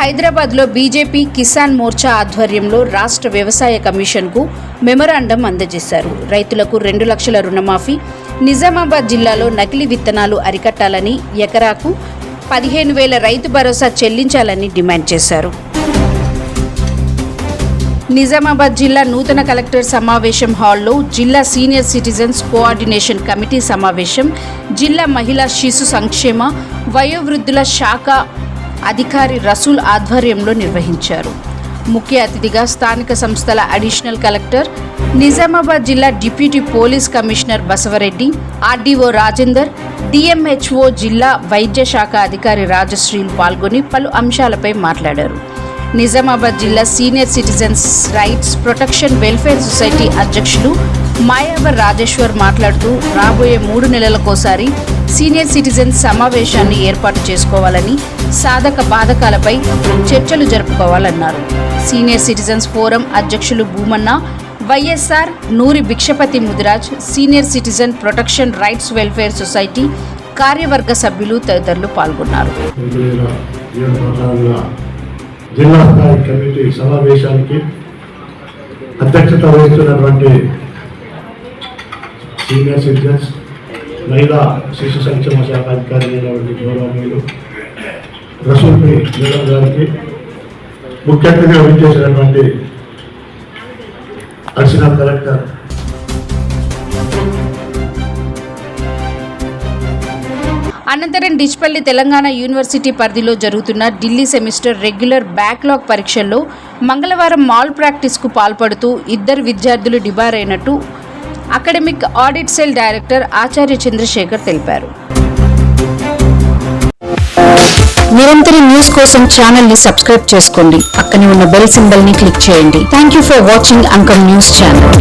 హైదరాబాద్లో బీజేపీ కిసాన్ మోర్చా ఆధ్వర్యంలో రాష్ట్ర వ్యవసాయ కమిషన్కు మెమొరాండం అందజేశారు. రైతులకు 2 లక్షల రుణమాఫీ, నిజామాబాద్ జిల్లాలో నకిలీ విత్తనాలు అరికట్టాలని, ఎకరాకు 15,000 రైతు భరోసా చెల్లించాలని డిమాండ్ చేశారు. నిజామాబాద్ జిల్లా నూతన కలెక్టర్ సమావేశం హాల్లో జిల్లా సీనియర్ సిటిజన్స్ కోఆర్డినేషన్ కమిటీ సమావేశం జిల్లా మహిళా శిశు సంక్షేమ వయోవృద్ధుల శాఖ అధికారి రసూల్ ఆధ్వర్యంలో నిర్వహించారు. ముఖ్య అతిథిగా స్థానిక సంస్థల అడిషనల్ కలెక్టర్, నిజామాబాద్ జిల్లా deputy police commissioner Basavareddy, RDO Rajender, DMHO జిల్లా వైద్య శాఖ అధికారి రాజశ్రీలు పాల్గొని పలు అంశాలపై మాట్లాడారు. నిజామాబాద్ జిల్లా senior citizens rights protection welfare society అధ్యక్షులు మాయావర్ రాజేశ్వర్ మాట్లాడుతూ రాబోయే 3 నెలలకోసారి సీనియర్ సిటిజన్స్ సమావేశాన్ని ఏర్పాటు చేసుకోవాలని, సాధక బాధకాలపై చర్చలు జరుపుకోవాలన్నారు. సీనియర్ సిటిజన్స్ ఫోరం అధ్యక్షులు Bhumanna, YSR Noori Bhikshapathi Mudiraj, senior citizen protection rights welfare society కార్యవర్గ సభ్యులు తదితరులు పాల్గొన్నారు. జిల్లా స్థాయి కమిటీ సమావేశానికి అధ్యక్షత వహిస్తున్నటువంటి సీనియర్ సిటిజన్స్ మహిళా శిశు సంక్షేమ శాఖ అధికారి అయినటువంటి గౌరవనీయులు రసూల్ మేడం గారికి, ముఖ్య అతిథిగా విచ్చేసినటువంటి అడిషనల్ కలెక్టర్ అనంతరం డిచ్పల్లి తెలంగాణ యూనివర్సిటీ పరిధిలో జరుగుతున్న ఢిల్లీ సెమిస్టర్ రెగ్యులర్ బ్యాక్లాగ్ పరీక్షల్లో మంగళవారం మాల్ ప్రాక్టీస్కు పాల్పడుతూ 2 విద్యార్థులు డిబార్ అయినట్టు అకాడమిక్ ఆడిట్ సెల్ డైరెక్టర్ ఆచార్య చంద్రశేఖర్ తెలిపారు. నిరంతర న్యూస్ కోసం ఛానల్ ని సబ్స్క్రైబ్ చేసుకోండి. పక్కనే ఉన్న బెల్ సింబల్ ని క్లిక్ చేయండి. Thank you for watching Ankam news channel.